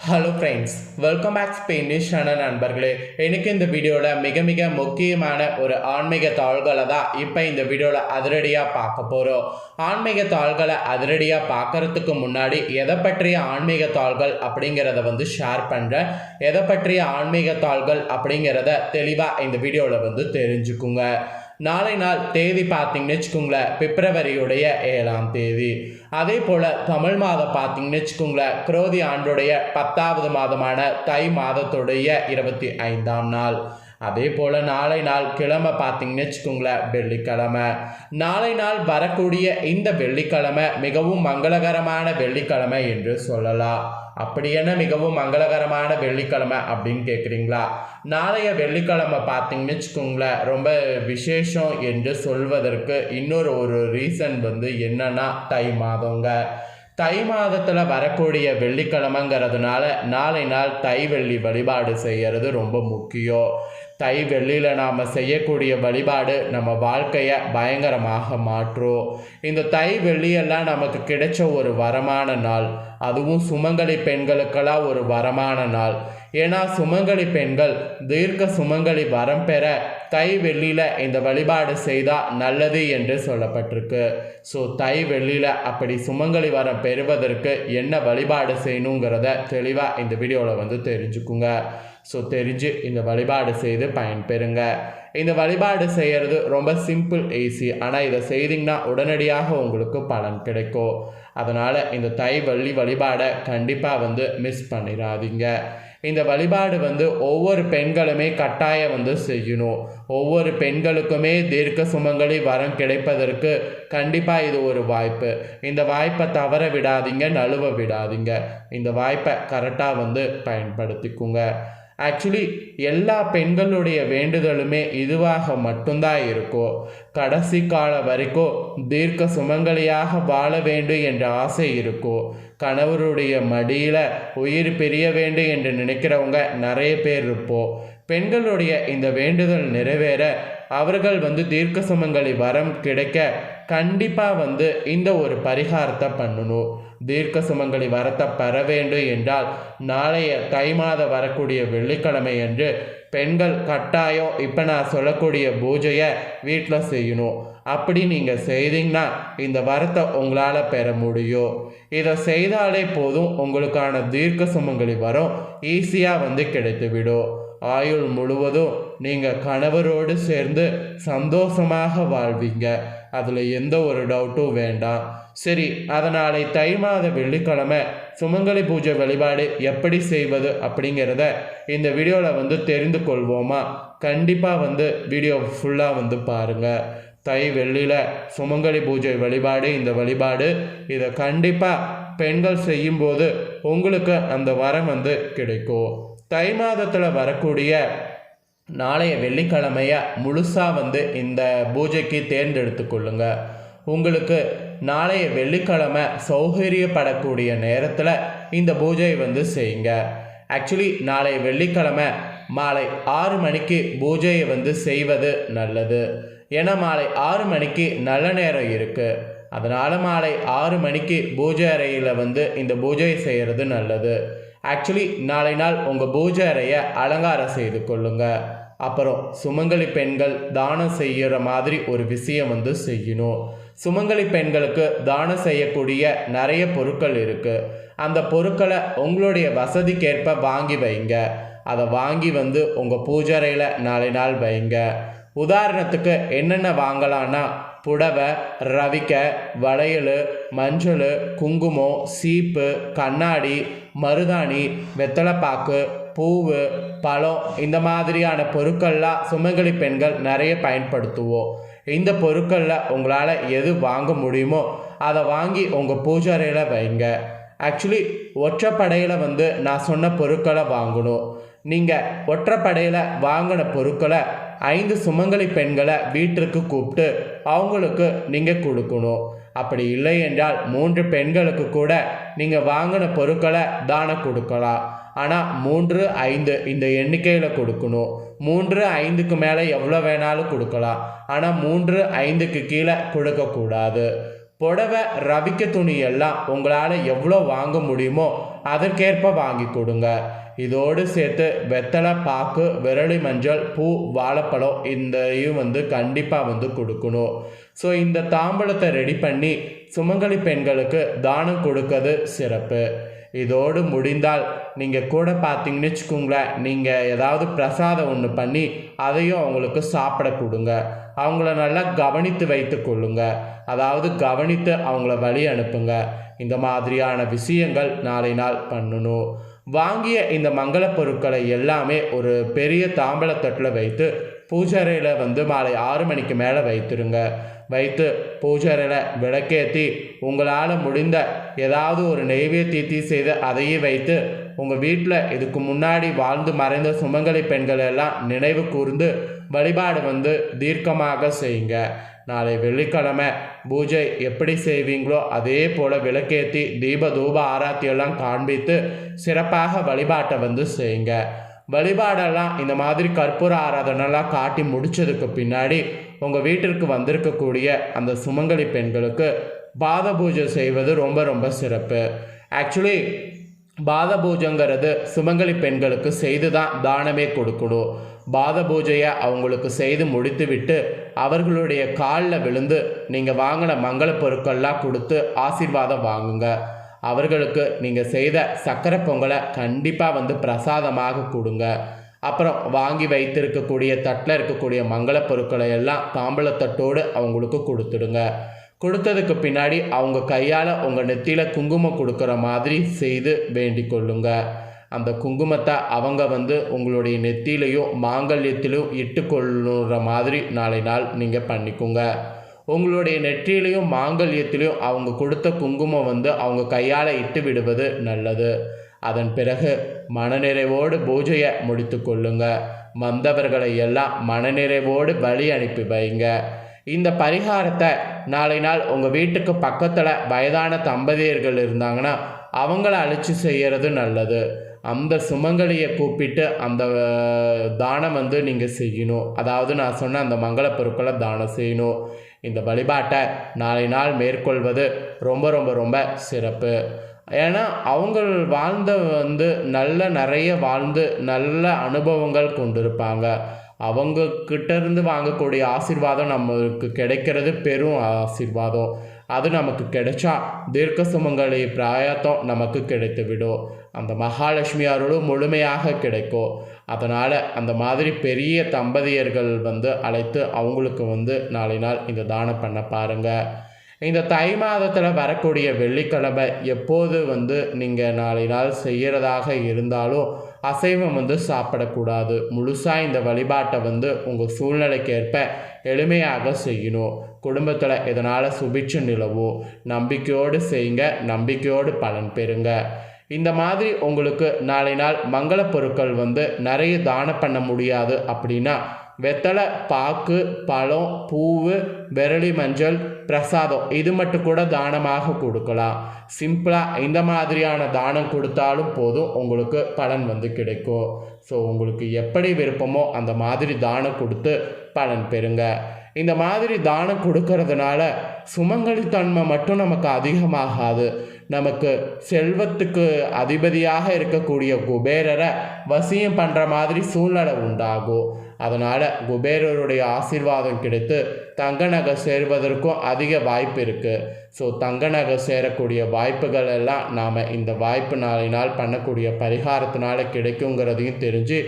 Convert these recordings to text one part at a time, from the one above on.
Hello friends, welcome back Spanish channel நண்பர்களே. எனக்கு இந்த வீடியோவில் மிக முக்கியமான ஒரு ஆன்மீக தாள்களை தான் இப்போ இந்த வீடியோவில் அதிரடியாக பார்க்க போகிறோம். ஆன்மீக தாள்களை அதிரடியாக பார்க்கறதுக்கு முன்னாடி எதை பற்றிய ஆன்மீக தாள்கள் அப்படிங்கிறத ஷேர் பண்ணுறேன். எதை பற்றிய ஆன்மீக தாள்கள் அப்படிங்கிறத தெளிவாக இந்த வீடியோவில் தெரிஞ்சுக்குங்க. நாளை நாள் தேதி பார்த்தீங்கன்னு வச்சுக்கோங்களேன், பிப்ரவரியுடைய 7ஆம் தேதி. அதே போல் தமிழ் மாதம் பார்த்தீங்கன்னு வச்சுக்கோங்களேன், குரோதி ஆண்டுடைய 10வது மாதமான தை மாதத்துடைய 25ஆம் நாள். அதே போல் நாளை நாள் கிழமை பார்த்தீங்கன்னு வச்சுக்கோங்களேன், வெள்ளிக்கிழமை. நாளை நாள் வரக்கூடிய இந்த வெள்ளிக்கிழமை மிகவும் மங்களகரமான வெள்ளிக்கிழமை என்று சொல்லலாம். அப்படி என்ன மிகவும் மங்களகரமான வெள்ளிக்கிழமை அப்படின்னு கேட்குறீங்களா? நாளைய வெள்ளிக்கிழமை பார்த்தீங்கன்னு வச்சுக்கோங்களேன், ரொம்ப விசேஷம் என்று சொல்வதற்கு இன்னொரு ரீசன் என்னன்னா தை மாதங்க. தை மாதத்தில் வரக்கூடிய வெள்ளிக்கிழமைங்கிறதுனால நாளை நாள் தை வெள்ளி வழிபாடு செய்கிறது ரொம்ப முக்கியம். தை வெள்ளியில் நாம் செய்யக்கூடிய வழிபாடு நம்ம வாழ்க்கையை பயங்கரமாக மாற்றும். இந்த தை வெள்ளியெல்லாம் நமக்கு கிடைச்ச ஒரு வரமான நாள். அதுவும் சுமங்கலி பெண்களுக்கெல்லாம் ஒரு வரமான நாள். ஏன்னா சுமங்கலி பெண்கள் தீர்க்க சுமங்கலி வரம் பெற தை வெள்ளியில் இந்த வழிபாடு செய்தால் நல்லது என்று சொல்லப்பட்டிருக்கு. ஸோ தை வெள்ளியில் அப்படி சுமங்கலி வரம் பெறுவதற்கு என்ன வழிபாடு செய்யணுங்கிறத தெளிவாக இந்த வீடியோவில் தெரிஞ்சுக்குங்க. ஸோ தெரிஞ்சு இந்த வழிபாடு செய்து பயன்பெறுங்க. இந்த வழிபாடு செய்கிறது ரொம்ப சிம்பிள், ஈஸி. ஆனால் இதை செய்திங்கன்னா உடனடியாக உங்களுக்கு பலன் கிடைக்கும். அதனால் இந்த தை வெள்ளி வழிபாடை கண்டிப்பாக மிஸ் பண்ணிடாதீங்க. இந்த வழிபாடு ஒவ்வொரு பெண்களுமே கட்டாயம் செய்யணும். ஒவ்வொரு பெண்களுக்குமே தீர்க்க சுமங்கலி வரம் கிடைப்பதற்கு கண்டிப்பாக இது ஒரு வாய்ப்பு. இந்த வாய்ப்பை தவற விடாதீங்க, நழுவ விடாதீங்க. இந்த வாய்ப்பை கரெக்டாக பயன்படுத்திக்குங்க. ஆக்சுவலி எல்லா பெண்களுடைய வேண்டுதலுமே இதுவாக மட்டும்தான் இருக்கும். கடைசி காலம் வரைக்கும் தீர்க்க சுமங்கலியாக வாழ வேண்டும் என்ற ஆசை இருக்கும். கணவருடைய மடியில் உயிர் பிரிய வேண்டும் என்று நினைக்கிறவங்க நிறைய பேர் இருப்போம். பெண்களுடைய இந்த வேண்டுதல் நிறைவேற அவர்கள் தீர்க்க சுமங்கலி வரம் கிடைக்க கண்டிப்பாக இந்த ஒரு பரிகாரத்தை பண்ணணும். தீர்க்க சுமங்கலி வரத்தை பெற வேண்டும் என்றால் நாளைய தை மாதம் வரக்கூடிய வெள்ளிக்கிழமை என்று பெண்கள் கட்டாயம் இப்போ நான் சொல்லக்கூடிய பூஜையை வீட்டில் செய்யணும். அப்படி நீங்கள் செய்தீங்கன்னா இந்த வரத்தை உங்களால் பெற முடியும். இதை செய்தாலே போதும், உங்களுக்கான தீர்க்க சுமங்கலி வரம் ஈஸியாக கிடைத்துவிடும். ஆயுள் முழுவதும் நீங்கள் கணவரோடு சேர்ந்து சந்தோஷமாக வாழ்வீங்க. அதில் எந்த ஒரு டவுட்டும் வேண்டாம். சரி, அதனாலே தை மாத வெள்ளிக்கிழமை சுமங்கலி பூஜை வழிபாடு எப்படி செய்வது அப்படிங்கிறத இந்த வீடியோவில் தெரிந்து கொள்வோமா? கண்டிப்பாக வீடியோ ஃபுல்லாக பாருங்கள். தை வெள்ளியில் சுமங்கலி பூஜை வழிபாடு, இந்த வழிபாடு இதை கண்டிப்பாக பெண்கள் செய்யும்போது உங்களுக்கு அந்த வரம் கிடைக்கும். தை மாதத்தில் வரக்கூடிய நாளைய வெள்ளிக்கிழமையை முழுசாக இந்த பூஜைக்கு தேர்ந்தெடுத்து கொள்ளுங்க. உங்களுக்கு நாளைய வெள்ளிக்கிழமை சௌகரியப்படக்கூடிய நேரத்தில் இந்த பூஜையை செய்யுங்க. ஆக்சுவலி நாளைய வெள்ளிக்கிழமை மாலை 6 மணிக்கு பூஜையை செய்வது நல்லது. ஏன்னா மாலை 6 மணிக்கு நல்ல நேரம் இருக்குது. அதனால் மாலை 6 மணிக்கு பூஜை அறையில் இந்த பூஜையை செய்கிறது நல்லது. ஆக்சுவலி நாளை நாள் உங்கள் பூஜை அறையை அலங்காரம் செய்து கொள்ளுங்க. அப்புறம் சுமங்கலி பெண்கள் தானம் செய்கிற மாதிரி ஒரு விஷயம் செய்யணும். சுமங்கலி பெண்களுக்கு தானம் செய்யக்கூடிய நிறைய பொருட்கள் இருக்குது. அந்த பொருட்களை உங்களுடைய வசதிக்கேற்ப வாங்கி வைங்க. அதை வாங்கி உங்கள் பூஜை அறையில் நாளை நாள் வைங்க. உதாரணத்துக்கு என்னென்ன வாங்கலான்னா புடவை, ரவிக்கை, வளையல், மஞ்சள், குங்குமம், சீப்பு, கண்ணாடி, மருதாணி, வெத்தலைப்பாக்கு, பூவு, பழம், இந்த மாதிரியான பொருட்கள்லாம் சுமங்கலி பெண்கள் நிறைய பயன்படுத்துவோம். இந்த பொருட்களில் உங்களால் எது வாங்க முடியுமோ அதை வாங்கி உங்கள் பூஜை அறையில் வைங்க. ஆக்சுவலி ஒற்றைப்படையில் நான் சொன்ன பொருட்களை வாங்கணும். நீங்கள் ஒற்றைப்படையில் வாங்கின பொருட்களை 5 சுமங்கலி பெண்களை வீட்டிற்கு கூப்பிட்டு அவங்களுக்கு நீங்கள் கொடுக்கணும். அப்படி இல்லை என்றால் 3 பெண்களுக்கு கூட நீங்கள் வாங்கின பொருட்களை தானம் கொடுக்கலாம். ஆனால் 3, 5 இந்த எண்ணிக்கையில் கொடுக்கணும். 3, 5க்கு மேலே எவ்வளோ வேணாலும் கொடுக்கலாம். ஆனால் 3, 5க்கு கீழே கொடுக்கக்கூடாது. புடவை, ரவிக்க துணி எல்லாம் உங்களால் எவ்வளோ வாங்க முடியுமோ அதற்கேற்ப வாங்கி கொடுங்க. இதோடு சேர்த்து வெத்தலை, பாக்கு, விரலி மஞ்சள், பூ, வாழைப்பழம் இதையும் கண்டிப்பாக கொடுக்கணும். ஸோ இந்த தாம்பூலத்தை ரெடி பண்ணி சுமங்கலி பெண்களுக்கு தானம் கொடுக்கறது சிறப்பு. இதோடு முடிந்தால் நீங்கள் கூட பார்த்தீங்கன்னு வச்சுக்கோங்களேன், நீங்கள் ஏதாவது பிரசாதம் ஒன்று பண்ணி அதையும் அவங்களுக்கு சாப்பிட கொடுங்க. அவங்கள நல்லா கவனித்து வைத்து கொள்ளுங்க. அதாவது கவனித்து அவங்கள வழி அனுப்புங்க. இந்த மாதிரியான விஷயங்கள் நாளை நாள் பண்ணணும். வாங்கிய இந்த மங்கள பொருட்களை எல்லாமே ஒரு பெரிய தாம்பலத்தட்டில் வைத்து பூஜைறையில் மாலை 6 மணிக்கு மேலே வைத்துருங்க. வைத்து பூஜைறையில் விளக்கேற்றி உங்களால் முடிந்த ஏதாவது ஒரு நெய்வேத்தியத்தை செய்து அதையே வைத்து உங்கள் வீட்டில் இதுக்கு முன்னாடி வாழ்ந்து மறைந்த சுமங்கலி பெண்கள் எல்லாம் நினைவு கூர்ந்து வழிபாடு தீர்க்கமாக செய்யுங்க. நாளை வெள்ளிக்கிழமை பூஜை எப்படி செய்வீங்களோ அதே போல் விளக்கேற்றி தீப தூப ஆராத்தியெல்லாம் காண்பித்து சிறப்பாக வழிபாட்டை செய்யுங்க. வழிபாடெல்லாம் இந்த மாதிரி கற்பூர ஆராதனைலாம் காட்டி முடித்ததுக்கு பின்னாடி உங்கள் வீட்டிற்கு வந்திருக்கக்கூடிய அந்த சுமங்கலி பெண்களுக்கு பாத பூஜை செய்வது ரொம்ப ரொம்ப சிறப்பு. ஆக்சுவலி பாத பூஜைங்கிறது சுமங்கலி பெண்களுக்கு செய்து தான் தானமே கொடுக்கணும். பாத பூஜையை அவங்களுக்கு செய்து முடித்து விட்டு அவர்களுடைய காலில் விழுந்து நீங்கள் வாங்கின மங்கள பொருட்கள்லாம் கொடுத்து ஆசீர்வாதம் வாங்குங்க. அவர்களுக்கு நீங்கள் செய்த சக்கரை பொங்கலை கண்டிப்பாக பிரசாதமாக கொடுங்க. அப்புறம் வாங்கி வைத்திருக்கக்கூடிய தட்டில் இருக்கக்கூடிய மங்கள பொருட்களை எல்லாம் தாம்பூலத்தட்டோடு அவங்களுக்கு கொடுத்துடுங்க. கொடுத்ததுக்கு பின்னாடி அவங்க கையால் உங்கள் நெத்தியில் குங்குமம் கொடுக்குற மாதிரி செய்து வேண்டிக் கொள்ளுங்க. அந்த குங்குமத்தை அவங்க உங்களுடைய நெத்தியிலையும் மாங்கல்யத்திலையும் இட்டுக்கொள்ளுற மாதிரி நாளை நாள் நீங்கள் பண்ணிக்கோங்க. உங்களுடைய நெற்றியிலையும் மாங்கல்யத்திலையும் அவங்க கொடுத்த குங்குமம் அவங்க கையால் இட்டு விடுவது நல்லது. அதன் பிறகு மனநிறைவோடு பூஜையை முடித்து கொள்ளுங்க. வந்தவர்களை எல்லாம் மனநிறைவோடு பலி அனுப்பி வைங்க. இந்த பரிகாரத்தை நாளை நாள் உங்கள் வீட்டுக்கு பக்கத்தில் வயதான தம்பதியர்கள் இருந்தாங்கன்னா அவங்கள அழைச்சி செய்கிறது நல்லது. அந்த சுமங்கலியை கூப்பிட்டு அந்த தானம் நீங்கள் செய்யணும். அதாவது நான் சொன்ன அந்த மங்கள பொருட்களை தானம் செய்யணும். இந்த வழிபாட்டை நாளை நாள் மேற்கொள்வது ரொம்ப ரொம்ப ரொம்ப சிறப்பு. ஏன்னா அவங்க வாழ்ந்த நிறைய வாழ்ந்து நல்ல அனுபவங்கள் கொண்டிருப்பாங்க. அவங்கக்கிட்டேருந்து வாங்கக்கூடிய ஆசீர்வாதம் நமக்கு கிடைக்கிறது பெரும் ஆசீர்வாதம். அது நமக்கு கிடைச்சா தீர்க்க சுமங்கலி பிராயத்தம் நமக்கு கிடைத்துவிடும். அந்த மகாலட்சுமி அருளும் முழுமையாக கிடைக்கும். அதனால் அந்த மாதிரி பெரிய தம்பதியர்கள் அழைத்து அவங்களுக்கு நாளை நாள் இந்த தானம் பண்ண பாருங்கள். இந்த தை மாதத்தில் வரக்கூடிய வெள்ளிக்கிழமை எப்போது நீங்கள் நாளை நாள் செய்கிறதாக இருந்தாலும் அசைவம் சாப்பிடக்கூடாது. முழுசாக இந்த வழிபாட்டை உங்கள் சூழ்நிலைக்கு ஏற்ப எளிமையாக செய்யணும். குடும்பத்தில் இதனால் சுபிட்சம் நிலவும். நம்பிக்கையோடு செய்யுங்க. நம்பிக்கையோடு பலன் பெறுங்க. இந்த மாதிரி உங்களுக்கு நாளை நாள் மங்கள பொருட்கள் நிறைய தானம் பண்ண முடியாது அப்படின்னா வெத்தலை, பாக்கு, பழம், பூவு, விரலி மஞ்சள், பிரசாதம் இது மட்டும் கூட தானமாக கொடுக்கலாம். சிம்பிளாக இந்த மாதிரியான தானம் கொடுத்தாலும் போதும் உங்களுக்கு பலன் கிடைக்கும். ஸோ உங்களுக்கு எப்படி விருப்பமோ அந்த மாதிரி தானம் கொடுத்து பலன் பெறுங்க. இந்த மாதிரி தானம் கொடுக்கறதுனால சுமங்கலித்தன்மை மட்டும் நமக்கு அதிகமாகாது. நமக்கு செல்வத்துக்கு அதிபதியாக இருக்கக்கூடிய குபேரரை வசியம் பண்ணுற மாதிரி சூழ்நிலை உண்டாகும். அதனால் குபேரருடைய ஆசீர்வாதம் கிடைத்து தங்க நகை சேர்வதற்கும் அதிக வாய்ப்பு இருக்குது. ஸோ தங்க நகை சேரக்கூடிய வாய்ப்புகள் எல்லாம் நாம் இந்த வாய்ப்பு நாளை நாள் பண்ணக்கூடிய பரிகாரத்தினால கிடைக்குங்கிறதையும் தெரிஞ்சு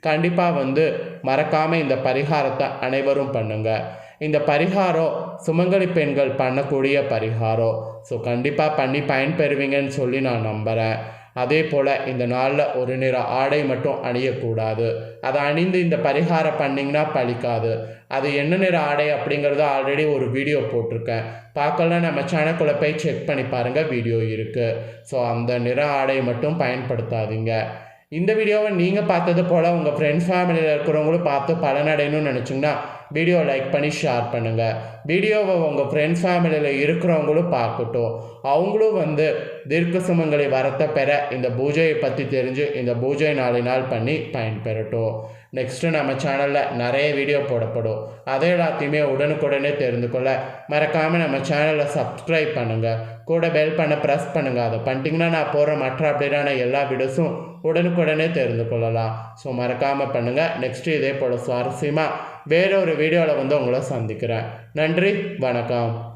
கண்டிப்பாக மறக்காமல் இந்த பரிகாரத்தை அனைவரும் பண்ணுங்கள். இந்த பரிகாரம் சுமங்கலி பெண்கள் பண்ணக்கூடிய பரிகாரம். ஸோ கண்டிப்பாக பண்ணி பயன்பெறுவீங்கன்னு சொல்லி நான் நம்புகிறேன். அதே போல் இந்த நாளில் ஒரு நிற ஆடை மட்டும் அணியக்கூடாது. அதை அணிந்து இந்த பரிகாரம் பண்ணிங்கன்னா பலிக்காது. அது என்ன நிற ஆடை அப்படிங்கிறத ஆல்ரெடி ஒரு வீடியோ போட்டிருக்கேன். பார்க்கலாம் நம்ம சேனலுக்குள்ளே போய் செக் பண்ணி பாருங்கள், வீடியோ இருக்குது. ஸோ அந்த நிற ஆடை மட்டும் பயன்படுத்தாதீங்க. இந்த வீடியோவை நீங்கள் பார்த்தது போல் உங்கள் ஃப்ரெண்ட்ஸ் ஃபேமிலியில் இருக்கிறவங்களும் பார்த்து பலனடையணும்னு நினச்சிங்கன்னா வீடியோ லைக் பண்ணி ஷேர் பண்ணுங்கள். வீடியோவை உங்கள் ஃப்ரெண்ட்ஸ் ஃபேமிலியில் இருக்கிறவங்களும் பார்க்கட்டும். அவங்களும் தீர்க்க சுமங்கலி வரத்தை பெற இந்த பூஜையை பற்றி தெரிஞ்சு இந்த பூஜை 4 நாள் பண்ணி பயன்பெறட்டும். நெக்ஸ்ட்டு நம்ம சேனலில் நிறைய வீடியோ போடப்படும். அதை எல்லாத்தையுமே உடனுக்குடனே தெரிந்து கொள்ள மறக்காமல் நம்ம சேனலை சப்ஸ்கிரைப் பண்ணுங்கள். கூட பெல் பண்ண ப்ரெஸ் பண்ணுங்கள். அதை பண்ணிட்டீங்கன்னா நான் போடுற மற்ற அப்டேட்டான எல்லா வீடியோஸும் உடனுக்குடனே தெரிந்து கொள்ளலாம். ஸோ மறக்காமல் பண்ணுங்கள். நெக்ஸ்ட்டு இதே போல் சுவாரஸ்யமாக வேற ஒரு வீடியோவில் உங்களை சந்திக்கிறேன். நன்றி, வணக்கம்.